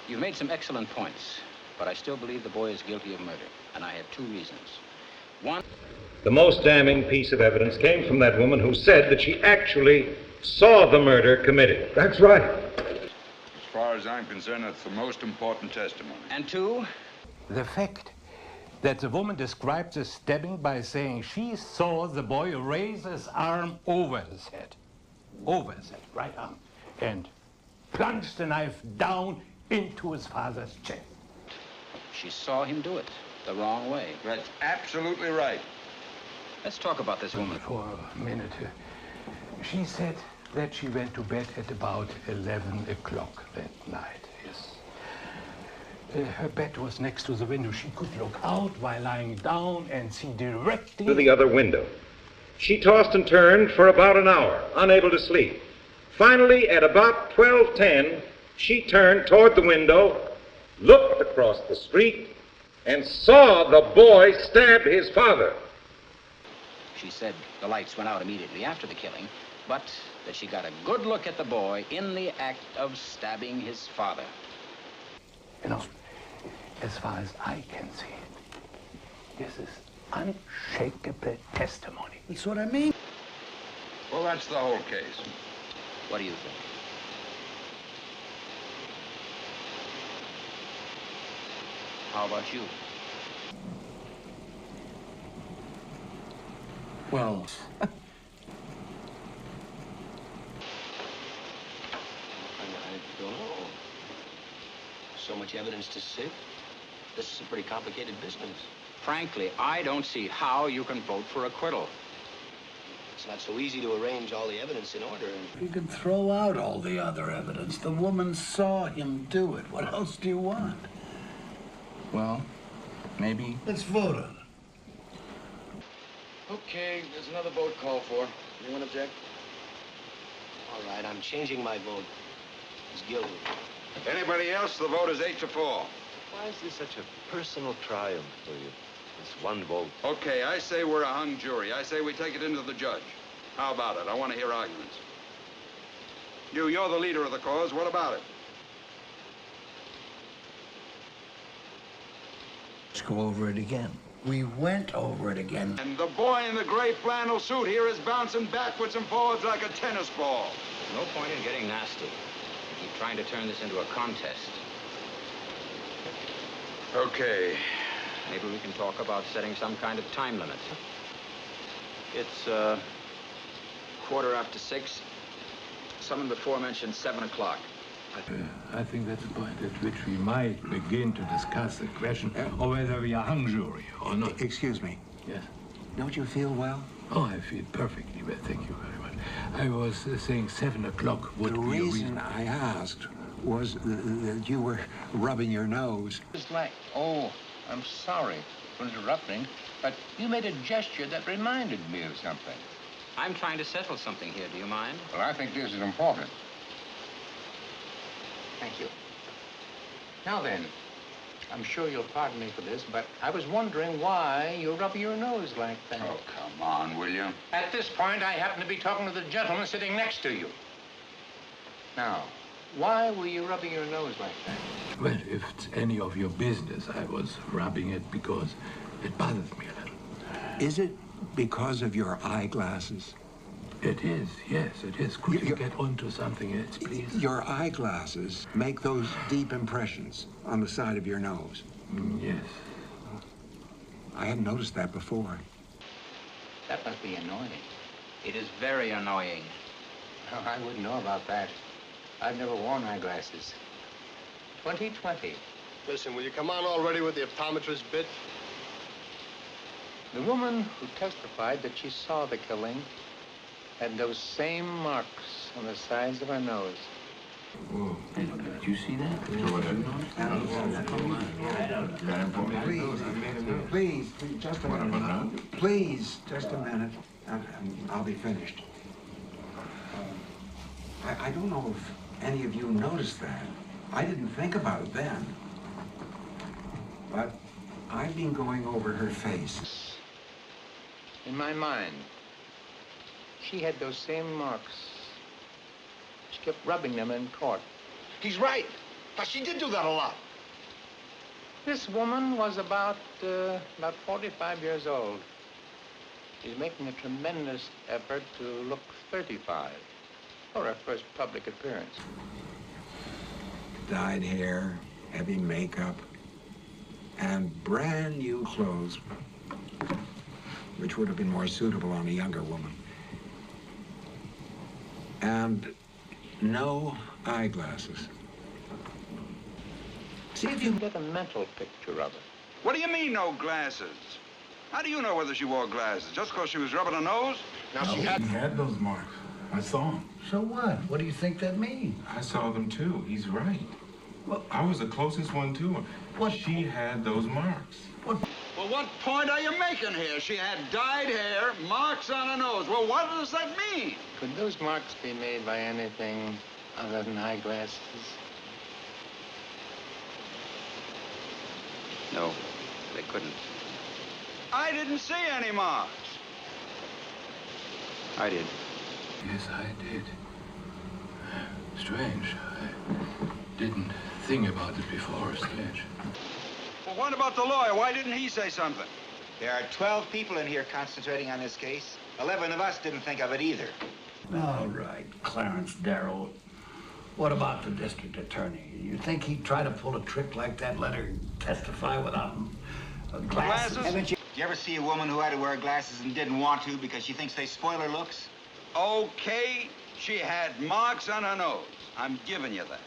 You've made some excellent points, but I still believe the boy is guilty of murder, and I have two reasons. One... The most damning piece of evidence came from that woman who said that she actually saw the murder committed. That's right. As far as I'm concerned, that's the most important testimony. And two... The fact that the woman described the stabbing by saying she saw the boy raise his arm over his head, right arm, and plunge the knife down into his father's chest. She saw him do it the wrong way. That's absolutely right. Let's talk about this woman. For a minute. She said that she went to bed at about 11 o'clock that night, yes. Her bed was next to the window. She could look out while lying down and see directly to the other window. She tossed and turned for about an hour, unable to sleep. Finally, at about 12:10, she turned toward the window, looked across the street, and saw the boy stab his father. She said the lights went out immediately after the killing, but that she got a good look at the boy in the act of stabbing his father. You know, as far as I can see it, this is unshakable testimony. That's what I mean. Well, that's the whole case. What do you think? How about you? Well... I don't know. So much evidence to sift. This is a pretty complicated business. Frankly, I don't see how you can vote for acquittal. It's not so easy to arrange all the evidence in order. You can throw out all the other evidence. The woman saw him do it. What else do you want? Well, maybe... Let's vote on it. Okay, there's another vote called for. Anyone object? All right, I'm changing my vote. He's guilty. Anybody else? The vote is 8-4. Why is this such a personal triumph for you? This one vote. Okay, I say we're a hung jury. I say we take it into the judge. How about it? I want to hear arguments. You're the leader of the cause. What about it? Let's go over it again. We went over it again. And the boy in the gray flannel suit here is bouncing backwards and forwards like a tennis ball. There's no point in getting nasty. You keep trying to turn this into a contest. Okay. Maybe we can talk about setting some kind of time limit. It's 6:15. Someone before mentioned 7 o'clock. I think that's a point at which we might begin to discuss the question of whether we are hung jury or not. Excuse me. Yes. Don't you feel well? Oh, I feel perfectly well. Thank you very much. I was saying 7 o'clock would be a reason. The reason I asked was that you were rubbing your nose. It's like, oh, I'm sorry for interrupting, but you made a gesture that reminded me of something. I'm trying to settle something here. Do you mind? Well, I think this is important. Thank you. Now then, I'm sure you'll pardon me for this, but I was wondering why you rub your nose like that. Oh, come on, will you? At this point, I happen to be talking to the gentleman sitting next to you. Now, why were you rubbing your nose like that? Well, if it's any of your business, I was rubbing it because it bothers me a little. Is it because of your eyeglasses? It is, yes, it is. Could you get onto something else, please? Your eyeglasses make those deep impressions on the side of your nose. Yes. I hadn't noticed that before. That must be annoying. It is very annoying. No, I wouldn't know about that. I've never worn eyeglasses. 20/20. Listen, will you come on already with the optometrist bit? The woman who testified that she saw the killing had those same marks on the sides of her nose. Oh, did you see that? Please, just a minute. Please, just a minute, and I'll be finished. I don't know if any of you noticed that. I didn't think about it then. But I've been going over her face. In my mind, she had those same marks. She kept rubbing them in court. He's right. But she did do that a lot. This woman was about 45 years old. She's making a tremendous effort to look 35 for her first public appearance. Dyed hair, heavy makeup, and brand new clothes, which would have been more suitable on a younger woman. And no eyeglasses. See if you can get a mental picture of it. What do you mean, no glasses? How do you know whether she wore glasses? Just because she was rubbing her nose? Now, she had those marks. I saw them. So what? What do you think that means? I saw them too. He's right. Well, I was the closest one to her. What? She had those marks. What? Well, what point are you making here? She had dyed hair, marks on her nose. Well, what does that mean? Could those marks be made by anything other than eyeglasses? No, they couldn't. I didn't see any marks. I did. Yes, I did. Strange. I didn't think about it before. Strange. Well, what about the lawyer? Why didn't he say something? There are 12 people in here concentrating on this case. 11 of us didn't think of it either. All right, Clarence Darrow. What about the district attorney? You think he'd try to pull a trick like that, let her testify without glasses? Haven't you? Did you ever see a woman who had to wear glasses and didn't want to because she thinks they spoil her looks? Okay, she had marks on her nose. I'm giving you that.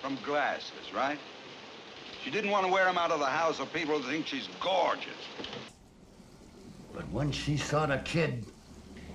From glasses, right? She didn't want to wear them out of the house so people would think she's gorgeous. But when she saw the kid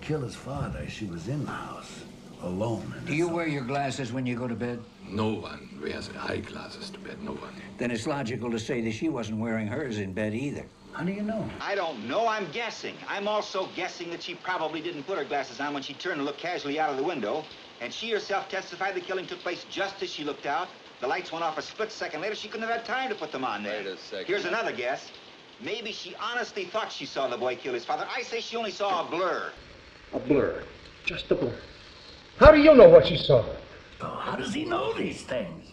kill his father, she was in the house, alone. Do you wear your glasses when you go to bed? No one wears eyeglasses to bed, no one. Then it's logical to say that she wasn't wearing hers in bed either. How do you know? I don't know. I'm guessing. I'm also guessing that she probably didn't put her glasses on when she turned and looked casually out of the window. And she herself testified the killing took place just as she looked out. The lights went off a split second later. She couldn't have had time to put them on there. Wait a second. Here's another guess. Maybe she honestly thought she saw the boy kill his father. I say she only saw a blur. A blur. Just a blur. How do you know what she saw? Oh, how does he know these things?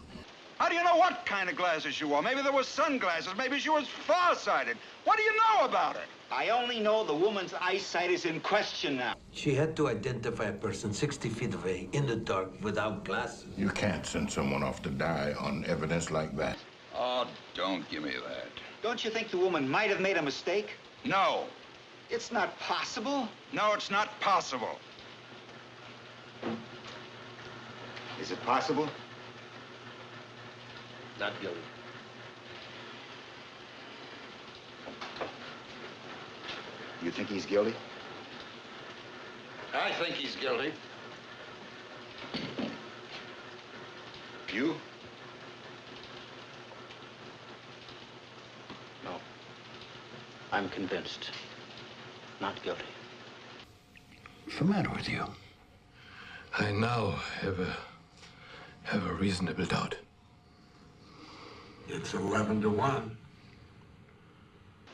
How do you know what kind of glasses she wore? Maybe there were sunglasses. Maybe she was farsighted. What do you know about it? I only know the woman's eyesight is in question now. She had to identify a person 60 feet away in the dark without glasses. You can't send someone off to die on evidence like that. Oh, don't give me that. Don't you think the woman might have made a mistake? No. It's not possible. No, it's not possible. Is it possible? Not guilty. You think he's guilty? I think he's guilty. You? No. I'm convinced. Not guilty. What's the matter with you? I now have a reasonable doubt. It's 11 to 1.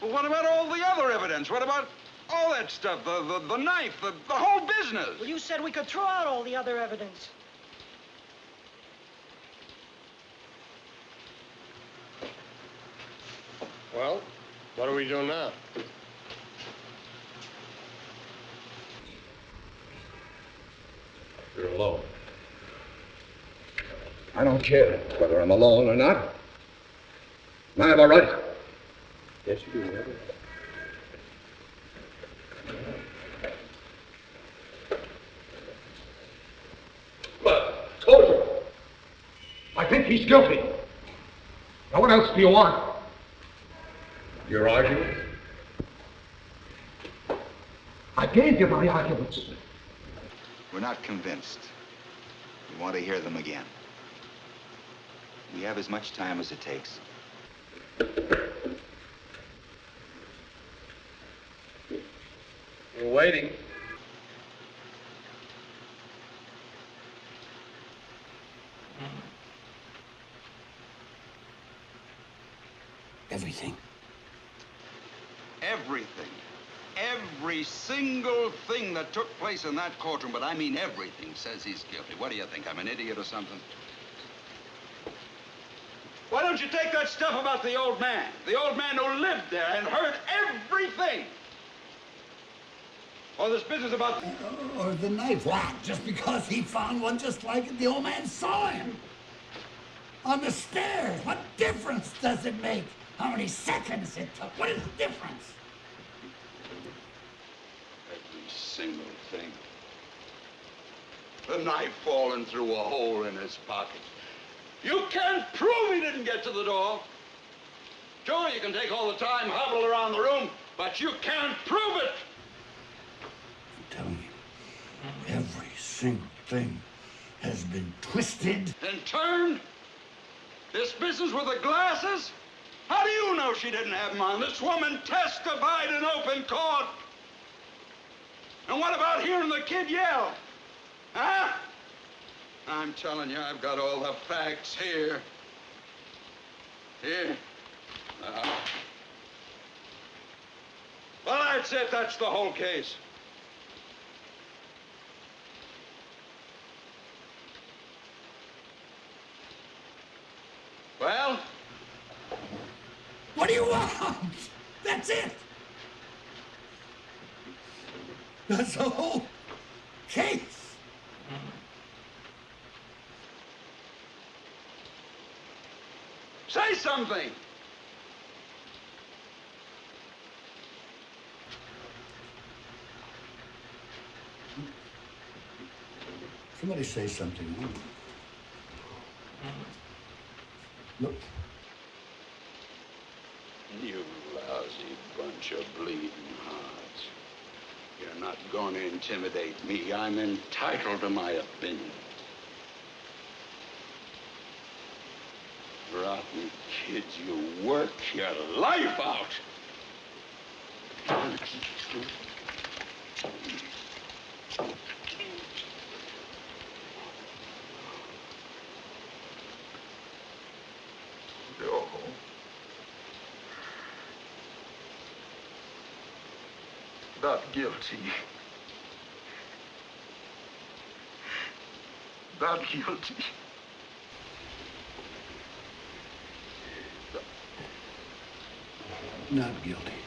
Well, what about all the other evidence? What about all that stuff? The knife, the whole business? Well, you said we could throw out all the other evidence. Well, what do we do now? You're alone. I don't care whether I'm alone or not. I have a right. Yes, you do, Reverend. But, told you. I think he's guilty. Now, what else do you want? Your argument? I gave you my arguments. We're not convinced. We want to hear them again. We have as much time as it takes. We're waiting. Everything. Everything. Every single thing that took place in that courtroom, but I mean everything, says he's guilty. What do you think? I'm an idiot or something? don't you take that stuff about the old man who lived there and heard everything? Or this business about... Or the knife. What? Just because he found one just like it, the old man saw him. On the stairs. What difference does it make? How many seconds it took? What is the difference? Every single thing. The knife falling through a hole in his pocket. You can't prove he didn't get to the door. Sure, you can take all the time, hobble around the room, but you can't prove it. I'm telling you, every single thing has been twisted. And turned? This business with the glasses? How do you know she didn't have them on? This woman testified in open court. And what about hearing the kid yell? Huh? I'm telling you, I've got all the facts here. Here. Well, that's it. That's the whole case. Well? What do you want? That's it. That's the whole case. Say something. Somebody say something. Huh? Look. You lousy bunch of bleeding hearts. You're not going to intimidate me. I'm entitled to my opinion. Rotten kids, you work your life out. No. Not guilty. Not guilty. Not guilty.